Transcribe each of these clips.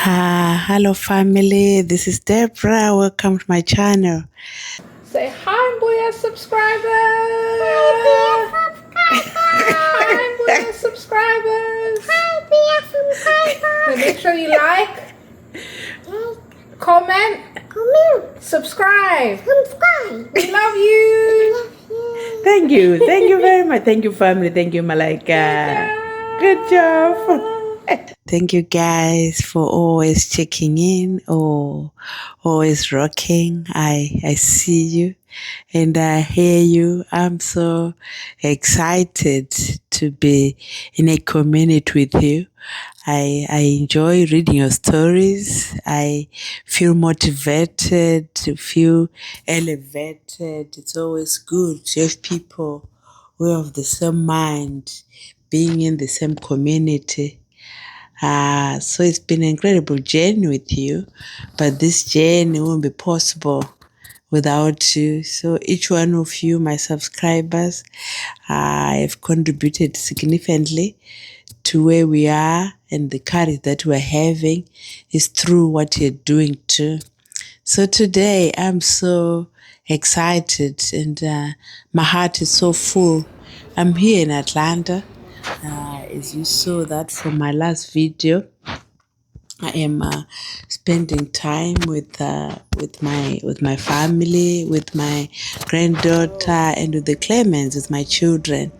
Hello family, this is Deborah. Welcome to my channel. Say hi, Mbuya subscribers! Hi, Mbuya subscribers! So make sure you like, comment, subscribe. We love you. Thank you very much. Thank you family, thank you Malaika. Good job. Thank you guys for always checking in or always rocking. I see you and I hear you. I'm so excited to be in a community with you. I enjoy reading your stories. I feel motivated, to feel elevated. It's always good to have people who have the same mind, being in the same community. So it's been an incredible journey with you, but this journey won't be possible without you. So each one of you, my subscribers, have contributed significantly to where we are, and the courage that we're having is through what you're doing too. So today I'm so excited and my heart is so full. I'm here in Atlanta. As you saw that from my last video, I am spending time with my family, with my granddaughter, and with the Clemens, with my children.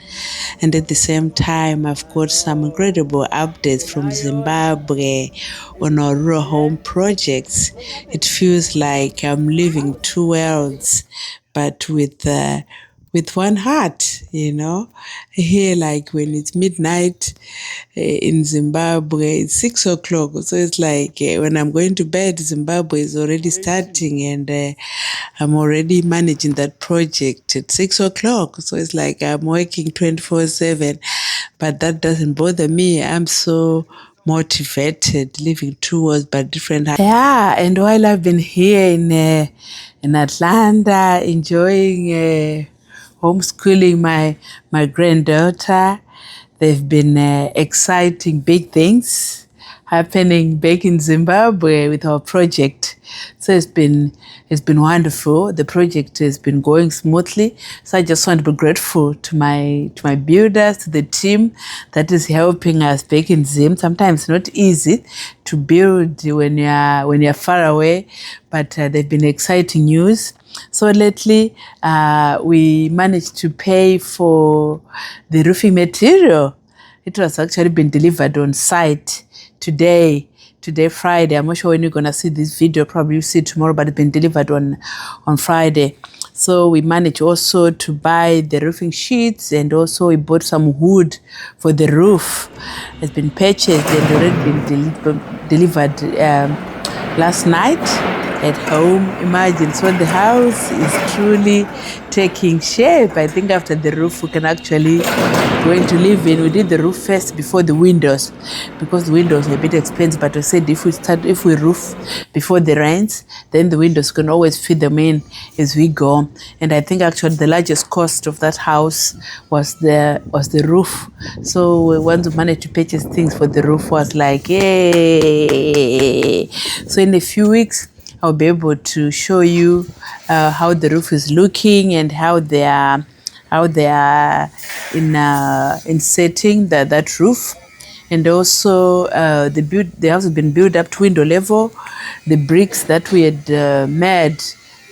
And at the same time, I've got some incredible updates from Zimbabwe on our rural home projects. It feels like I'm living two worlds, but with one heart, Here, like when it's midnight in Zimbabwe, it's 6 o'clock. So it's like when I'm going to bed, Zimbabwe is already starting, and I'm already managing that project at 6 o'clock. So it's like I'm working 24/7, but that doesn't bother me. I'm so motivated, living two worlds but different. Yeah, and while I've been here in Atlanta, enjoying homeschooling my granddaughter, there've been exciting big things happening back in Zimbabwe with our project. So it's been wonderful. The project has been going smoothly. So I just want to be grateful to my builders, to the team that is helping us back in Zim. Sometimes it's not easy to build when you're far away, but they've been exciting news. So lately, we managed to pay for the roofing material. It was actually been delivered on site today, Friday. I'm not sure when you're going to see this video. Probably you'll see it tomorrow, but it's been delivered on Friday. So we managed also to buy the roofing sheets, and also we bought some wood for the roof. It's been purchased and already been delivered last night at home. Imagine, so the house is truly taking shape. I think after the roof we can actually going to live in. We did the roof first before the windows, because the windows are a bit expensive, but we said if we roof before the rains, then the windows can always fit them in as we go. And I think actually the largest cost of that house was the roof. So once we managed to purchase things for the roof, was like, yay. So in a few weeks I'll be able to show you how the roof is looking and how they are in setting that roof. And also the house has been built up to window level. The bricks that we had made,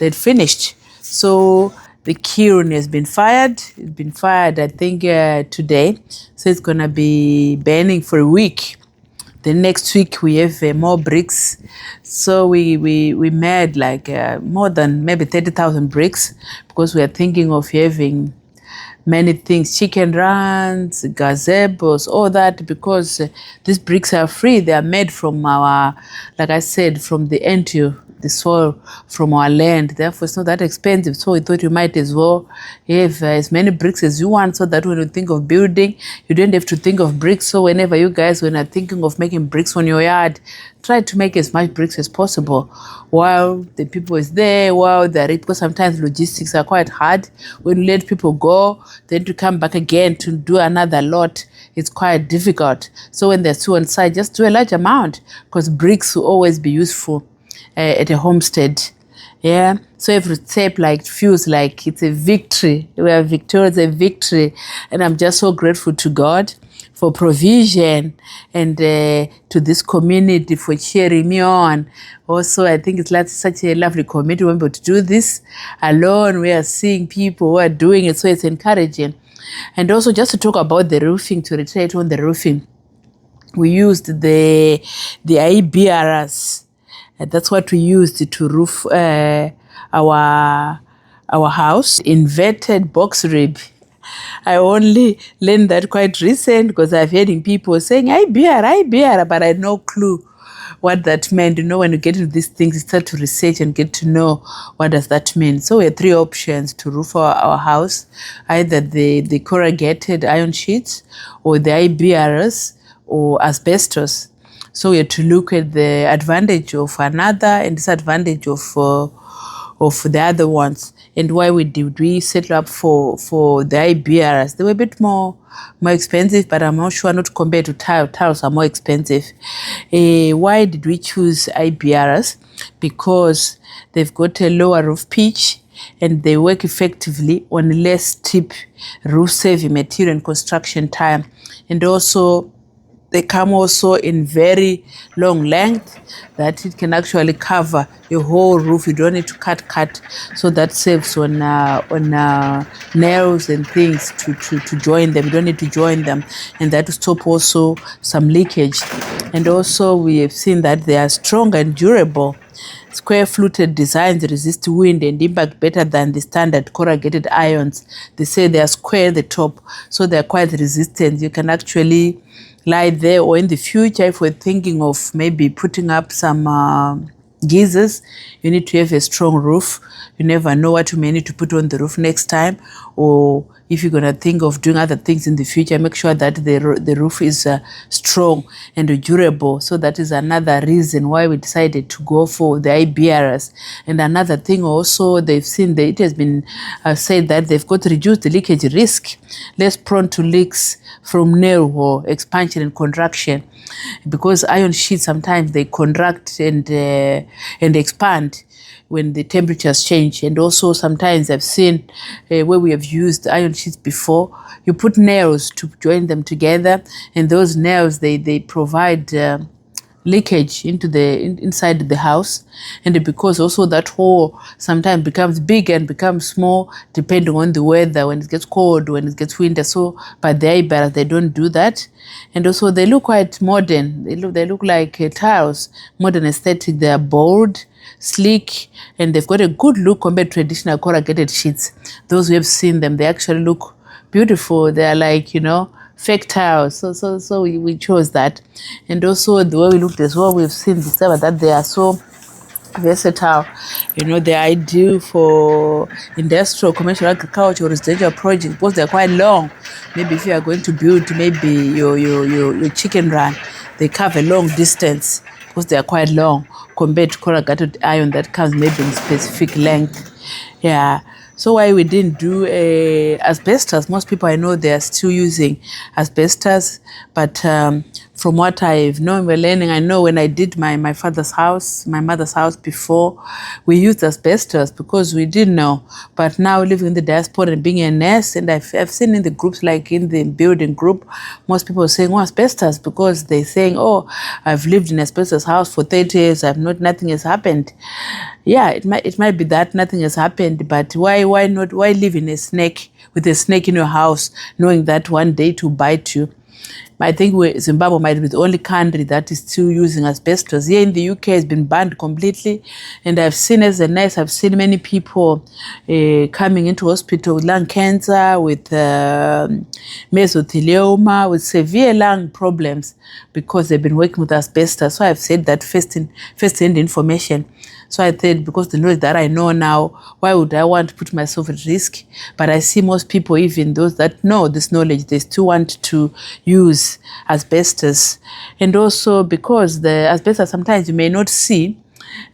they'd finished. So the kiln has been fired. It's been fired, I think, today. So it's gonna be burning for a week. The next week we have more bricks. So we made like more than maybe 30,000 bricks, because we are thinking of having many things, chicken runs, gazebos, all that, because these bricks are free. They are made from our, like I said, from the end to the soil from our land. Therefore, it's not that expensive. So we thought you might as well have as many bricks as you want, so that when you think of building, you don't have to think of bricks. So whenever you guys, when are thinking of making bricks on your yard, try to make as much bricks as possible while the people is there, while they're, because sometimes logistics are quite hard. When you let people go, then to come back again to do another lot, it's quite difficult. So when there's two on site, just do a large amount, because bricks will always be useful at a homestead. Yeah, so every step like feels like it's a victory. We are victorious, a victory, and I'm just so grateful to God for provision, and to this community for cheering me on. Also, I think it's like such a lovely community. We're able to do this alone. We are seeing people who are doing it, so it's encouraging. And also, just to talk about the roofing, to reiterate on the roofing, we used the IBRs. That's what we used to roof our house. Inverted box rib. I only learned that quite recent, because I've heard people saying IBR, but I had no clue what that meant. You know, when you get into these things, you start to research and get to know what does that mean. So we had three options to roof our house: either the corrugated iron sheets, or the IBRs, or asbestos. So we had to look at the advantage of another and disadvantage of the other ones. And why we settle up for the IBRs? They were a bit more expensive, but I'm not sure, not compared to tiles. Tiles are more expensive. Why did we choose IBRs? Because they've got a lower roof pitch, and they work effectively on less steep roof-saving material and construction time. And also, they come also in very long length, that it can actually cover your whole roof. You don't need to cut. So that saves on nails and things to join them. You don't need to join them, and that will stop also some leakage. And also, we have seen that they are strong and durable. Square fluted designs resist wind and impact better than the standard corrugated irons. They say they are square at the top, so they are quite resistant. You can actually lie there, or in the future, if we're thinking of maybe putting up some geysers, you need to have a strong roof. You never know what you may need to put on the roof next time, or if you're going to think of doing other things in the future, make sure that the roof is strong and durable. So that is another reason why we decided to go for the IBRs. And another thing also, they've seen that it has been said that they've got to reduce the leakage risk, less prone to leaks from nail or expansion and contraction, because iron sheets sometimes they contract and expand when the temperatures change. And also sometimes I've seen where we have used iron sheets before, you put nails to join them together, and those nails they provide leakage into inside the house. And because also that hole sometimes becomes big and becomes small depending on the weather, when it gets cold, when it gets winter. So but the IBRs, they don't do that. And also they look quite modern. They look like tiles, modern aesthetic. They are bold, sleek, and they've got a good look compared to traditional corrugated sheets. Those who have seen them, they actually look beautiful. They are like, fake tiles. So we chose that. And also the way we looked as well, we've seen discovered that they are so versatile. They're ideal for industrial, commercial, agriculture, residential projects, because they're quite long. Maybe if you are going to build maybe your chicken run, they cover a long distance because they are quite long compared to corrugated iron that comes maybe in specific length. Yeah. So why we didn't do asbestos? Most people I know, they are still using asbestos, but from what I've known, we're learning. I know when I did my mother's house before, we used asbestos because we didn't know. But now living in the diaspora and being a nurse, and I've seen in the groups, like in the building group, most people are saying, asbestos, because they're saying, I've lived in asbestos house for 30 years, nothing has happened. Yeah, it might be that nothing has happened, but why live in with a snake in your house, knowing that one day to bite you? I think Zimbabwe might be the only country that is still using asbestos. Here in the UK, it's been banned completely. And I've seen, as a nurse, I've seen many people coming into hospital with lung cancer, with mesothelioma, with severe lung problems, because they've been working with asbestos. So I've said that first-hand information. So I said, because the knowledge that I know now, why would I want to put myself at risk? But I see most people, even those that know this knowledge, they still want to use asbestos. And also because the asbestos, sometimes you may not see,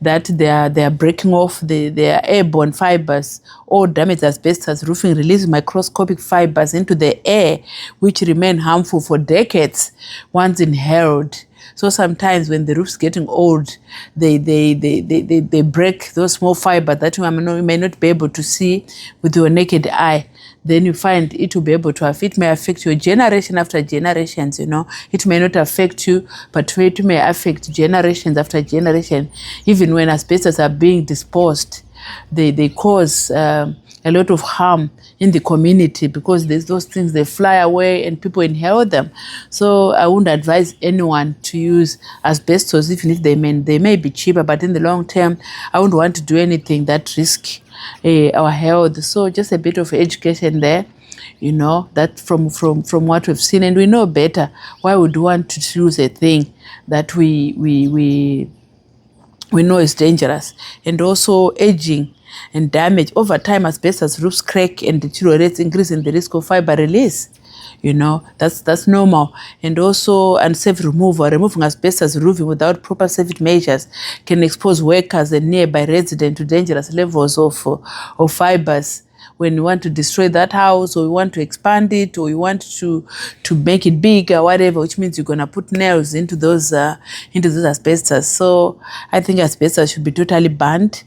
that they are breaking off their airborne fibers or damaged asbestos roofing, release microscopic fibers into the air, which remain harmful for decades once inhaled. So sometimes when the roof's getting old, they break those small fibers that you may not be able to see with your naked eye. Then you find it will be able to it may affect your generation after generations, It may not affect you, but it may affect generations after generation. Even when asbestos are being disposed, they cause a lot of harm in the community because there's those things, they fly away and people inhale them. So I wouldn't advise anyone to use asbestos, even if they may be cheaper, but in the long term, I wouldn't want to do anything that risk our health. So just a bit of education there, that from what we've seen, and we know better. Why would we want to choose a thing that we know is dangerous? And also aging and damage over time, asbestos roofs crack and deteriorates, increasing the risk of fiber release. That's normal. And also unsafe removing asbestos roofing without proper safety measures can expose workers and nearby residents to dangerous levels of fibers. When you want to destroy that house, or you want to expand it, or you want to make it big or whatever, which means you're gonna put nails into those asbestos. So I think asbestos should be totally banned.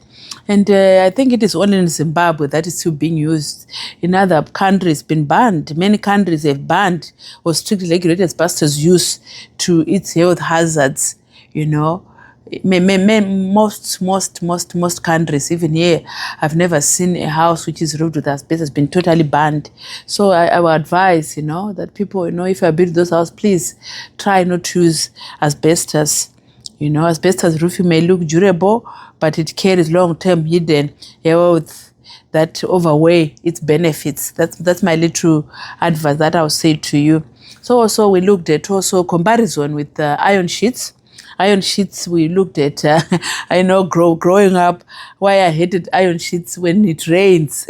And I think it is only in Zimbabwe that is still being used. In other countries, it's been banned. Many countries have banned or strictly regulated asbestos use to its health hazards. Most countries, even here, I've never seen a house which is roofed with asbestos been totally banned. So I would advise, that people, if you build those houses, please try not to use asbestos. Asbestos roofing may look durable, but it carries long-term hidden health that outweigh its benefits. That's my little advice that I'll say to you. So also we looked at also comparison with iron sheets. Iron sheets, we looked at, I know growing up, why I hated iron sheets when it rains.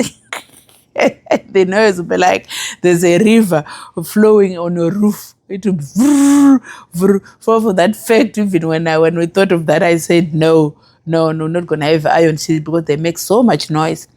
The noise will be like there's a river flowing on your roof. It will vrr, vrr. For that fact, even when we thought of that, I said no, not gonna have iron sheets because they make so much noise.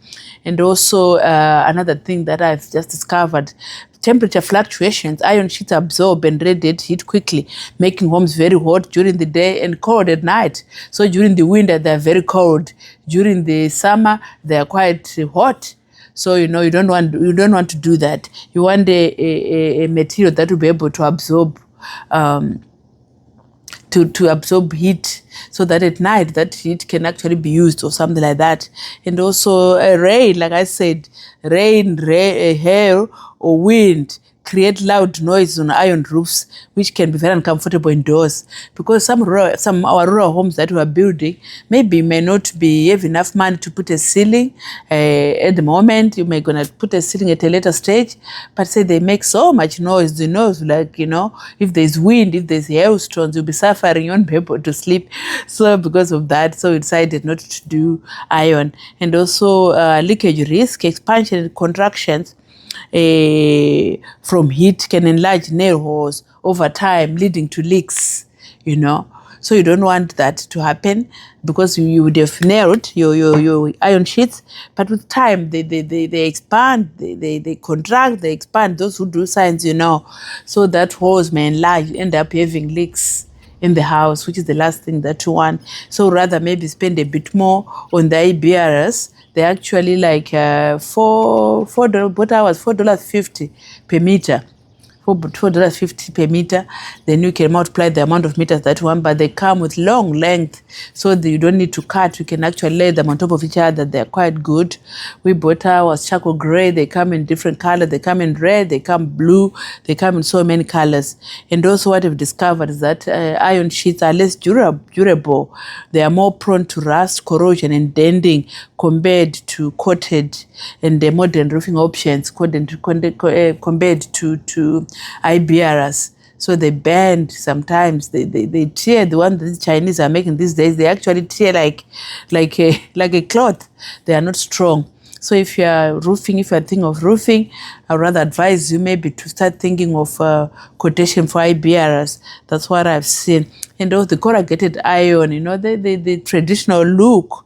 And also another thing that I've just discovered, temperature fluctuations. Iron sheets absorb and radiate heat quickly, making homes very hot during the day and cold at night. So during the winter, they're very cold. During the summer, they're quite hot. So you don't want to do that. You want a material that will be able to absorb to absorb heat, so that at night that heat can actually be used or something like that. And also rain, like I said, hail or wind create loud noise on iron roofs, which can be very uncomfortable indoors. Because some our rural homes that we are building may not be have enough money to put a ceiling at the moment. You may gonna put a ceiling at a later stage, but say they make so much noise. The noise, like if there's wind, if there's hailstones, you'll be suffering. You won't be able to sleep. So because of that, so we decided not to do iron. And also leakage risk, expansion and contractions from heat can enlarge nail holes over time, leading to leaks, So you don't want that to happen, because you would have nailed your iron sheets, but with time they expand, they contract, they expand. Those who do science, so that holes may enlarge, end up having leaks in the house, which is the last thing that you want. So rather maybe spend a bit more on the IBRs. They're actually like $4.50 per meter. $4.50 per meter. Then you can multiply the amount of meters that you want, but they come with long length, so that you don't need to cut. You can actually lay them on top of each other. They're quite good. We bought ours charcoal gray. They come in different colors. They come in red. They come blue. They come in so many colors. And also what we've discovered is that iron sheets are less durable. They are more prone to rust, corrosion, and denting compared to coated and the modern roofing options compared to IBRs. So they bend sometimes. They tear. The one that the Chinese are making these days, they actually tear like a cloth. They are not strong. So if you are thinking of roofing, I would rather advise you maybe to start thinking of quotation for IBRs. That's what I've seen. and all the corrugated iron, the traditional look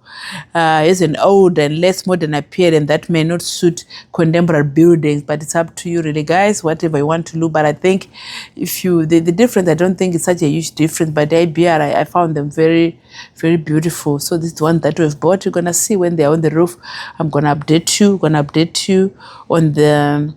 is an old and less modern appearance that may not suit contemporary buildings, but it's up to you really, guys, whatever you want to look. But I think the difference, I don't think it's such a huge difference, but the IBR, I found them very, very beautiful. So this is the one that we've bought. You're gonna see when they're on the roof. I'm gonna update you on the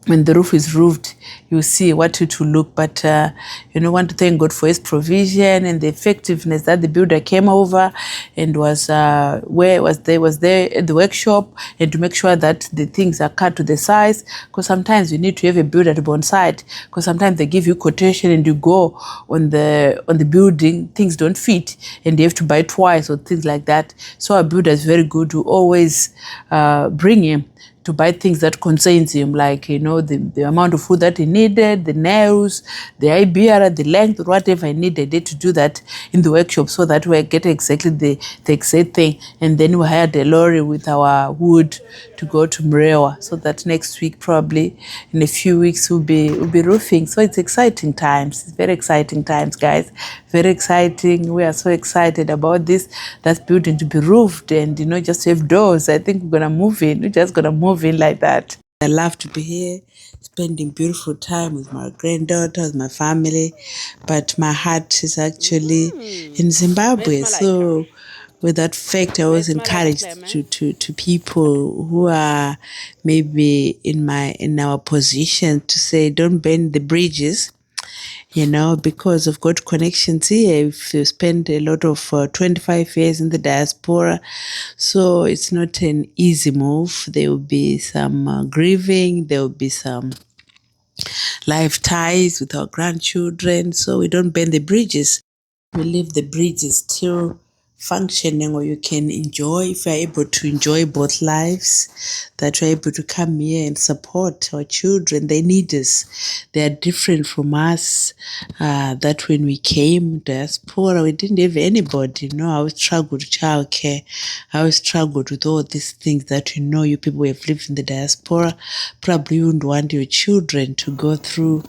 when the roof is roofed, you'll see what it will look. But want to thank God for his provision and the effectiveness that the builder came over and was there at the workshop, and to make sure that the things are cut to the size, because sometimes you need to have a builder to be on site, because sometimes they give you quotation and you go on the building, things don't fit and you have to buy twice or things like that. So our builder is very good to always bring him to buy things that concerns him, like, the amount of food that he needed, the nails, the IBR, the length, whatever I needed to do that in the workshop, so that we get exactly the exact thing. And then we hired a lorry with our wood to go to Mrewa, so that next week, probably in a few weeks, we'll be roofing. So it's exciting times. It's very exciting times, guys. Very exciting. We are so excited about this. That building to be roofed and, just have doors. I think we're going to move in. We're just going to move in like that. I love to be here, spending beautiful time with my granddaughter, with my family. But my heart is actually in Zimbabwe. So with that fact, I was encouraged to people who are maybe in our position to say, don't burn the bridges, because I've got connections here. If you spend a lot of 25 years in the diaspora, so it's not an easy move. There will be some grieving, there will be some life ties with our grandchildren, so we don't burn the bridges. We leave the bridges still functioning, or you can enjoy, if you're able to enjoy both lives, that you're able to come here and support our children. They need us. They are different from us. That when we came diaspora, we didn't have anybody. I always struggled with childcare. I always struggled with all these things that you people who have lived in the diaspora, probably you wouldn't want your children to go through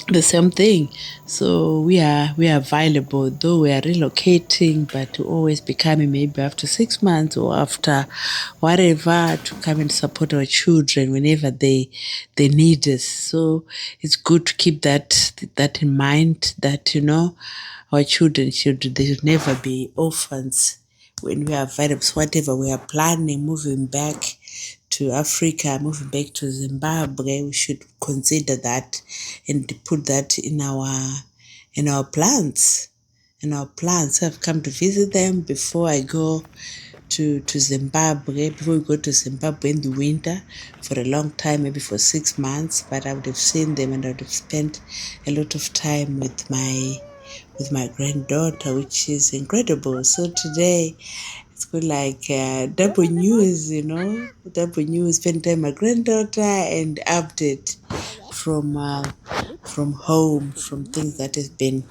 the same thing. So we are available, though we are relocating, but to always be coming maybe after 6 months or after whatever, to come and support our children whenever they need us. So it's good to keep that in mind, that our children should never be orphans when we are available. So whatever we are planning, moving back to Africa, moving back to Zimbabwe, we should consider that and put that in our plans. So I've come to visit them before I go to Zimbabwe, before we go to Zimbabwe in the winter for a long time, maybe for 6 months. But I would have seen them and I would have spent a lot of time with my granddaughter, which is incredible. So today it's good, like double news, double news, spend time with my granddaughter and update from home, from things that has been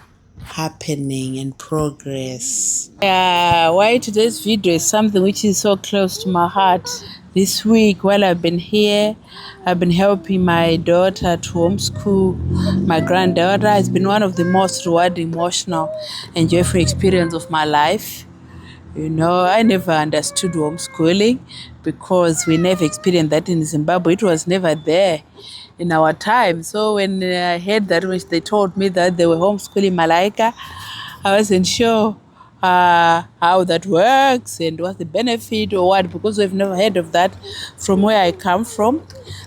happening and progress. Why today's video is something which is so close to my heart. This week, while I've been here, I've been helping my daughter to homeschool my granddaughter. It's been one of the most rewarding, emotional, and joyful experience of my life. I never understood homeschooling because we never experienced that in Zimbabwe. It was never there in our time. So when I heard that, when they told me that they were homeschooling Malaika, I wasn't sure how that works and what's the benefit or what, because we've never heard of that from where I come from.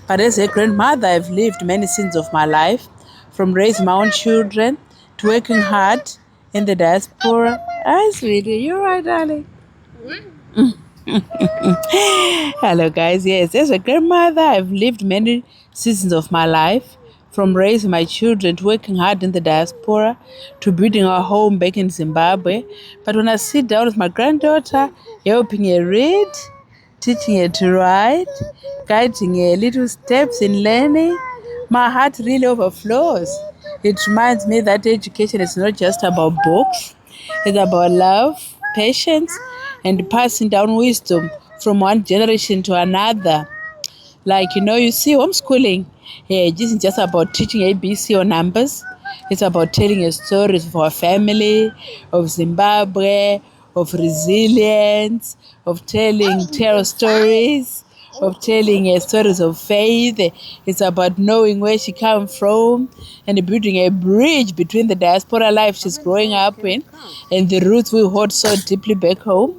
But as a grandmother, I've lived many scenes of my life, from raising my own children to working hard in the diaspora. Hi, sweetie. You're right, darling. Hello, guys. Yes, as a grandmother, I've lived many seasons of my life, from raising my children to working hard in the diaspora to building our home back in Zimbabwe. But when I sit down with my granddaughter, helping her read, teaching her to write, guiding her little steps in learning, my heart really overflows. It reminds me that education is not just about books. It's about love, patience, and passing down wisdom from one generation to another. Like, you see, homeschooling, it isn't just about teaching ABC or numbers. It's about telling a stories of our family, of Zimbabwe, of resilience, of telling terror stories, of telling stories of faith. It's about knowing where she comes from and building a bridge between the diaspora life she's growing up in and the roots we hold so deeply back home.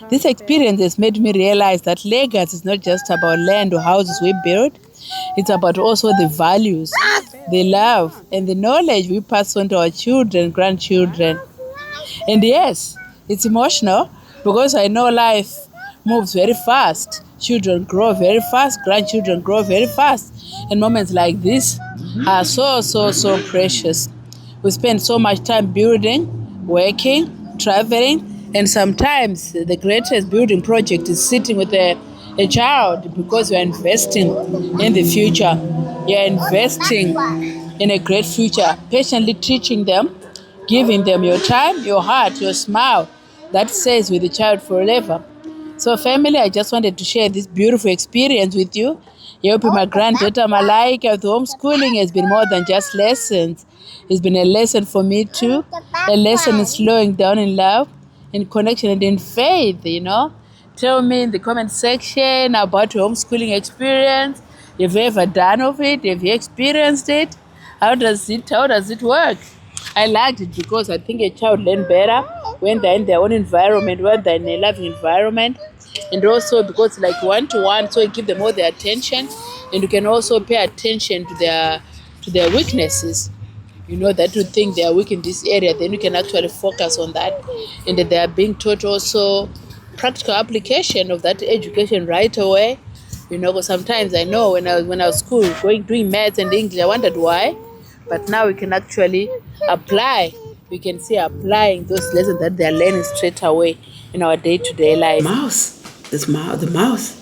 This experience has made me realize that legacy is not just about land or houses we build. It's about also the values, the love, and the knowledge we pass on to our children, grandchildren. And yes, it's emotional because I know life moves very fast. Children grow very fast, grandchildren grow very fast. And moments like this are so precious. We spend so much time building, working, traveling, and sometimes the greatest building project is sitting with a child because you're investing in the future. You're investing in a great future, patiently teaching them, giving them your time, your heart, your smile that stays with the child forever. So family, I just wanted to share this beautiful experience with you. Helping my granddaughter Malaika with homeschooling has been more than just lessons. It's been a lesson for me too. A lesson in slowing down in love, in connection and in faith, Tell me in the comment section about your homeschooling experience. Have you ever done of it? Have you experienced it? How does it work? I liked it because I think a child learns better when they're in their own environment, when they're in a loving environment. And also because like one-to-one, so you give them all their attention and you can also pay attention to their weaknesses. That you think they are weak in this area, then you can actually focus on that. And that they are being taught also practical application of that education right away. Because sometimes I know when I was school doing maths and English, I wondered why. But now we can actually apply. We can see applying those lessons that they are learning straight away in our day-to-day life. The mouse.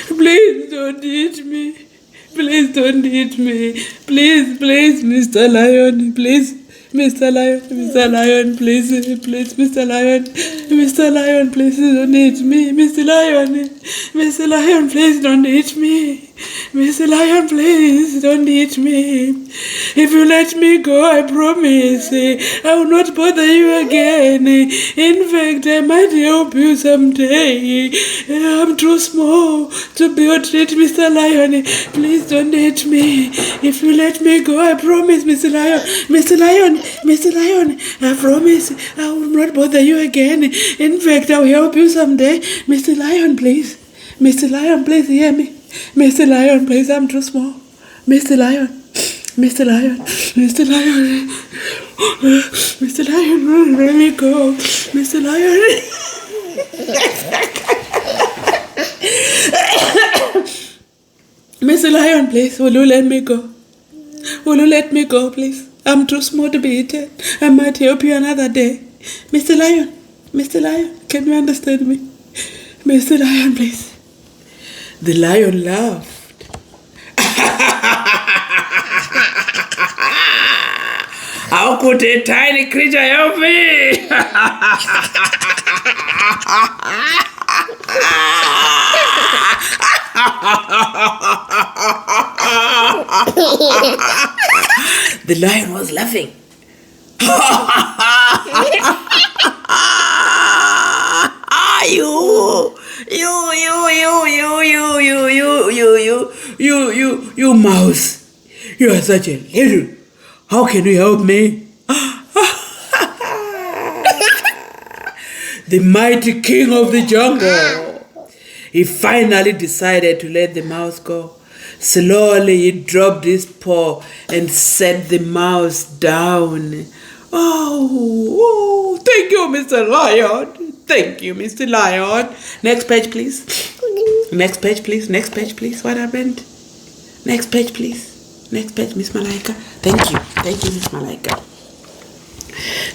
Please don't eat me. Please don't eat me. Please, Mr. Lion. Please, Mr. Lion, please, Mr. Lion, please don't eat me. Mr. Lion, please don't eat me. Mr. Lion, please don't eat me. If you let me go, I promise I will not bother you again. In fact, I might help you someday. I'm too small to be your treat, Mr. Lion. Please don't eat me. If you let me go, I promise, Mr. Lion, I promise I will not bother you again. In fact, I will help you someday. Mr. Lion, please. Mr. Lion, please hear me. Mr. Lion, please, I'm too small. Mr. Lion, let me go. Mr. Lion. Mr. Lion, please, will you let me go? Will you let me go, please? I'm too small to be eaten. I might help you another day. Mr. Lion, can you understand me? Mr. Lion, please. The lion laughed. How could a tiny creature help me? The lion was laughing. You mouse. You are such a little. How can you help me? The mighty king of the jungle. He finally decided to let the mouse go. Slowly he dropped his paw and set the mouse down. Oh, thank you, Mr. Lion. Thank you, Mr. Lion. Next page, please. Next page, please. What happened? Next page, please. Next page, Miss Malaika. Thank you, Miss Malaika.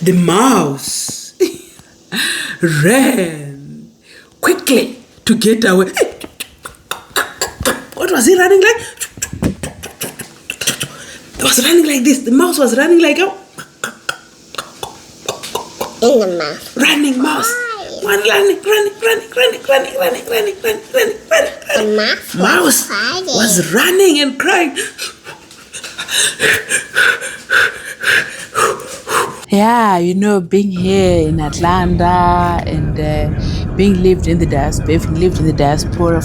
The mouse ran quickly to get away. What was he running like? It was running like this. The mouse was running like a running mouse. Running. Mouse was running and crying. Yeah, being here in Atlanta and being lived in the diaspora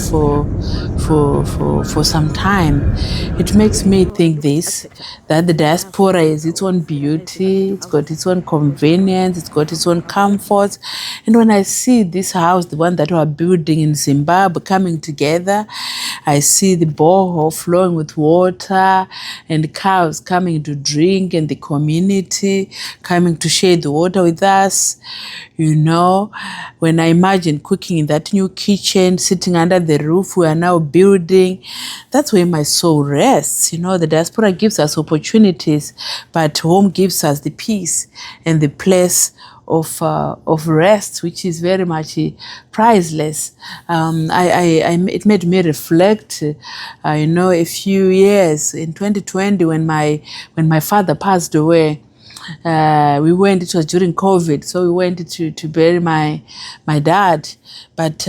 for some time, it makes me think that the diaspora is its own beauty, it's got its own convenience, it's got its own comforts. And when I see this house, the one that we're building in Zimbabwe, coming together, I see the borehole flowing with water and cows coming to drink, and the community coming to share the water with us. When I imagine cooking in that new kitchen, sitting under the roof we are now building, that's where my soul rests. The diaspora gives us opportunities, but home gives us the peace and the place of rest, which is very much priceless. It made me reflect. A few years in 2020 when my father passed away. It was during COVID, so we went to bury my dad. But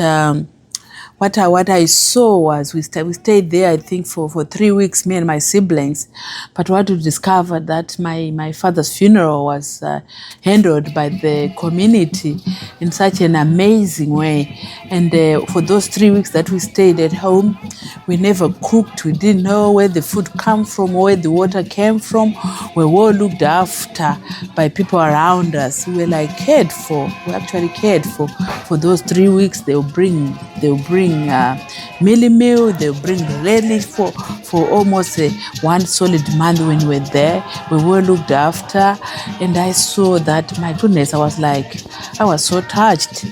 what I saw was we stayed there, I think, for 3 weeks, me and my siblings. But what we discovered that my father's funeral was handled by the community in such an amazing way. And for those 3 weeks that we stayed at home, we never cooked. We didn't know where the food came from, where the water came from. We were all looked after by people around us. We were cared for. We actually cared for those 3 weeks. They'll bring mealie meal. They'll bring relish for almost 1 solid month. When we were there, we were looked after, and I saw that, my goodness, I was so touched.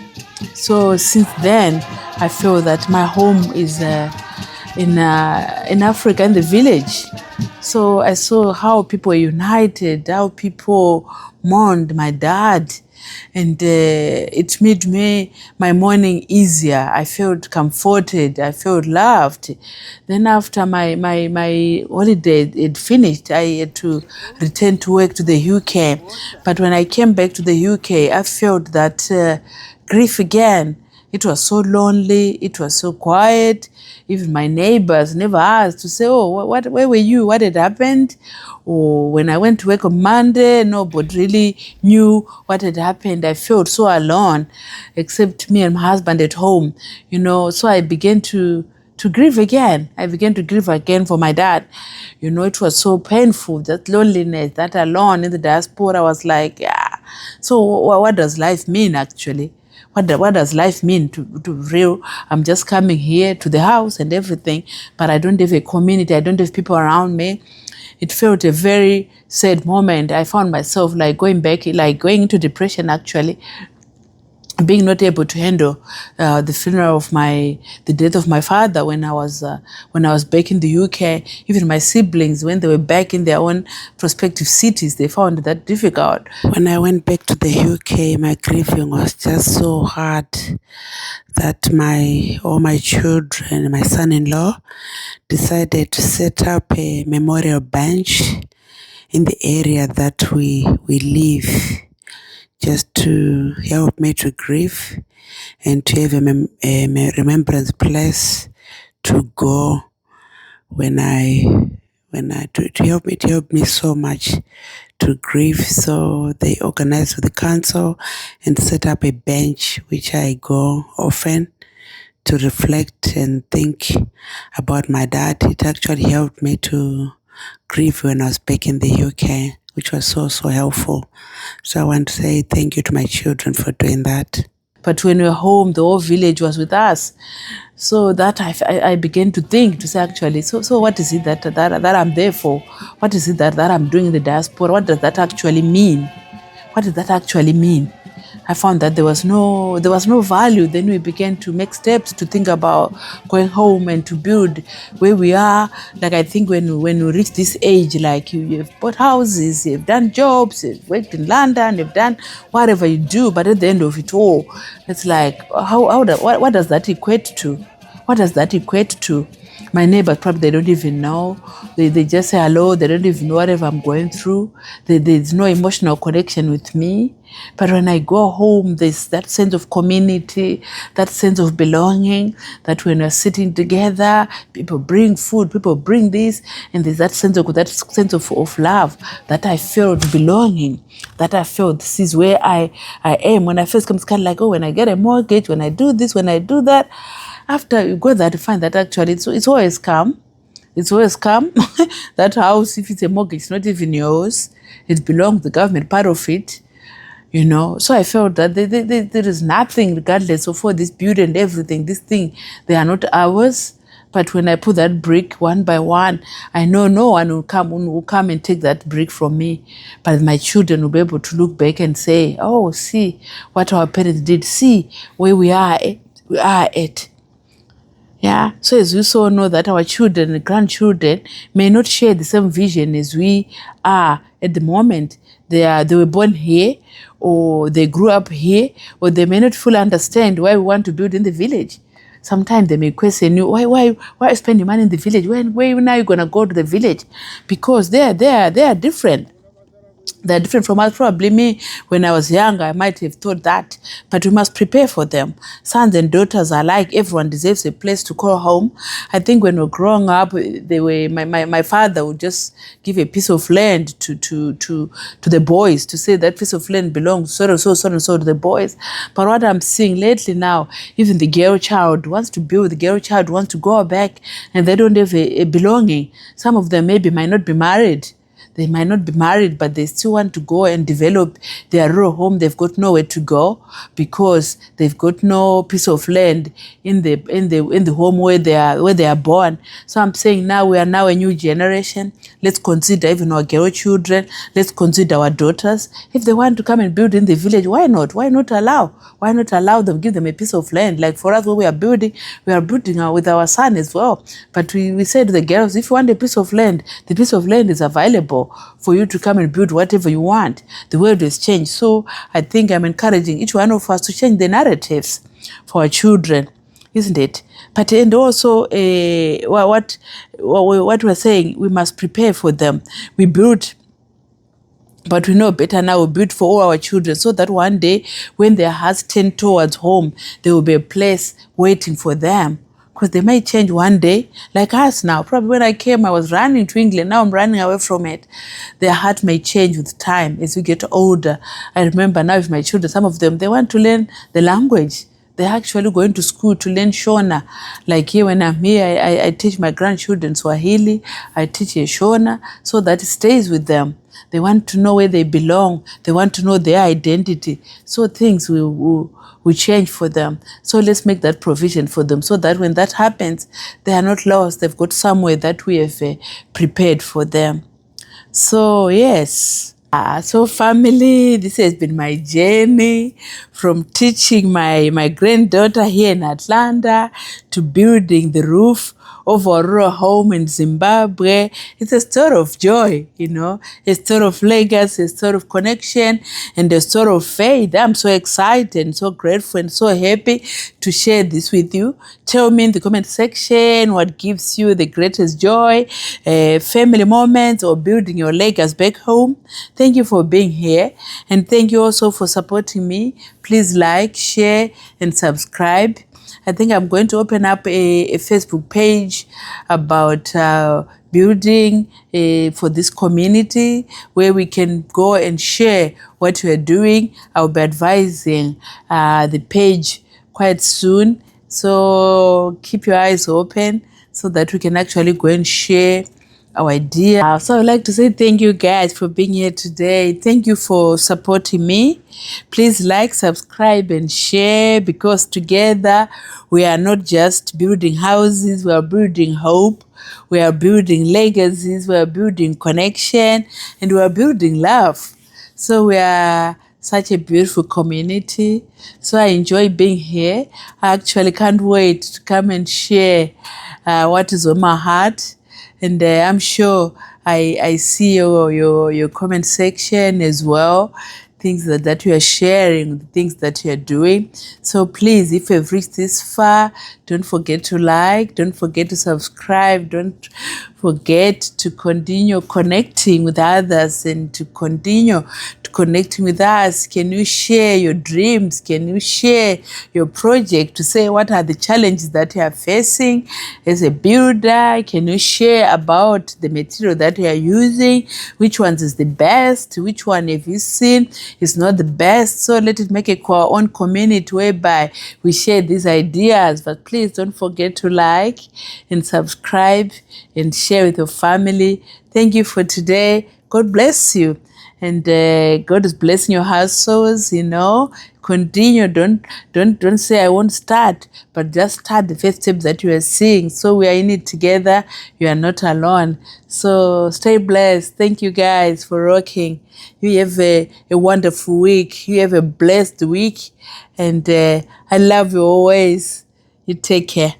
So since then, I feel that my home is in Africa, in the village. So I saw how people were united, how people mourned my dad, and it made my morning easier. I felt comforted. I felt loved. Then after my holiday had finished, I had to return to work to the UK. But when I came back to the UK, I felt that grief again. It was so lonely. It was so quiet. Even my neighbors never asked to say, "Oh, where were you? What had happened?" Or when I went to work on Monday, nobody really knew what had happened. I felt so alone, except me and my husband at home. So I began to grieve again. I began to grieve again for my dad. It was so painful, that loneliness, that alone in the diaspora. I was like, yeah. So what does life mean actually? What does life mean to real? I'm just coming here to the house and everything, but I don't have a community. I don't have people around me. It felt a very sad moment. I found myself going into depression actually, being not able to handle the funeral of the death of my father when I was back in the UK. Even my siblings, when they were back in their own prospective cities, they found that difficult. When I went back to the UK, my grieving was just so hard that all my children, my son-in-law, decided to set up a memorial bench in the area that we live, just to help me to grieve and to have a remembrance place to go to help me so much to grieve. So they organized with the council and set up a bench which I go often to reflect and think about my dad. It actually helped me to grieve when I was back in the UK, which was so helpful. So I want to say thank you to my children for doing that. But when we were home, the whole village was with us. So that I began to think, to say actually, so what is it that I'm there for? What is it that I'm doing in the diaspora? What does that actually mean? What does that actually mean? I found that there was no value. Then we began to make steps to think about going home and to build where we are. I think when we reach this age, you've bought houses, you've done jobs, you've worked in London, you've done whatever you do, but at the end of it all, it's what does that equate to? What does that equate to? My neighbors probably they don't even know. They just say hello. They don't even know whatever I'm going through. There's no emotional connection with me. But when I go home, there's that sense of community, that sense of belonging, that when we're sitting together, people bring food, people bring this, and there's that sense of love, that I felt belonging, that I felt this is where I am. When I first come, it's kind of like, oh, when I get a mortgage, when I do this, when I do that. After you go there to find that actually it's always calm. It's always calm. That house, if it's a mortgage, it's not even yours. It belongs to the government, part of it. So I felt that there is nothing, regardless of all this beauty and everything, this thing, they are not ours. But when I put that brick one by one, I know no one will come and take that brick from me. But my children will be able to look back and say, oh, see what our parents did. See where we are at. Yeah. So as we so know that our children and grandchildren may not share the same vision as we are at the moment. They were born here, or they grew up here, or they may not fully understand why we want to build in the village. Sometimes they may question you, why spend your money in the village? When are you gonna go to the village? Because they are different. They're different from us. Probably me, when I was younger, I might have thought that. But we must prepare for them. Sons and daughters are alike. Everyone deserves a place to call home. I think when we were growing up, my father would just give a piece of land to the boys, to say that piece of land belongs so and so to the boys. But what I'm seeing lately now, even the girl child wants to build, the girl child wants to go back, and they don't have a belonging. Some of them maybe might not be married. They might not be married, but they still want to go and develop their rural home. They've got nowhere to go because they've got no piece of land in the home where they are born. So I'm saying now we are now a new generation. Let's consider even our girl children. Let's consider our daughters. If they want to come and build in the village, why not? Why not allow? Why not allow them? Give them a piece of land. Like for us, when we are building with our son as well. But we say to the girls, if you want a piece of land, the piece of land is available for you to come and build whatever you want. The world has changed. So I think I'm encouraging each one of us to change the narratives for our children, isn't it? But and also what we're saying, we must prepare for them. We build, but we know better now. We build for all our children so that one day when their hearts turn towards home, there will be a place waiting for them. Because they may change one day, like us now. Probably when I came, I was running to England. Now I'm running away from it. Their heart may change with time as we get older. I remember now with my children, some of them, they want to learn the language. They're actually going to school to learn Shona. Like here, when I'm here, I teach my grandchildren Swahili. I teach Shona so that it stays with them. They want to know where they belong. They want to know their identity. So things will change for them. So let's make that provision for them so that when that happens, they are not lost. They've got somewhere that we have prepared for them. So yes. So family, this has been my journey from teaching my granddaughter here in Atlanta to building the roof of our rural home in Zimbabwe. It's a story of joy, a story of legacy, a story of connection, and a story of faith. I'm so excited and so grateful and so happy to share this with you. Tell me in the comment section what gives you the greatest joy, family moments, or building your legacy back home. Thank you for being here, and thank you also for supporting me. Please like, share, and subscribe. I think I'm going to open up a Facebook page about building for this community where we can go and share what we are doing. I'll be advising the page quite soon. So keep your eyes open so that we can actually go and share our idea. So I'd like to say thank you guys for being here today. Thank you for supporting me. Please like, subscribe, and share, because together we are not just building houses, we are building hope, we are building legacies, we are building connection, and we are building love. So we are such a beautiful community. So I enjoy being here. I actually can't wait to come and share what is on my heart. And I'm sure I see your comment section as well. things that you are sharing, the things that you are doing. So please, if you've reached this far, don't forget to like, don't forget to subscribe, don't forget to continue connecting with others and to continue to connecting with us. Can you share your dreams? Can you share your project to say what are the challenges that you are facing as a builder? Can you share about the material that you are using? Which ones is the best? Which one have you seen is not the best? So let it make our own community whereby we share these ideas. But please don't forget to like and subscribe and share with your family. Thank you for today. God bless you. And God is blessing your households, Continue. Don't say I won't start, but just start the first step that you are seeing. So we are in it together. You are not alone. So stay blessed. Thank you guys for rocking. You have a wonderful week. You have a blessed week. And I love you always. You take care.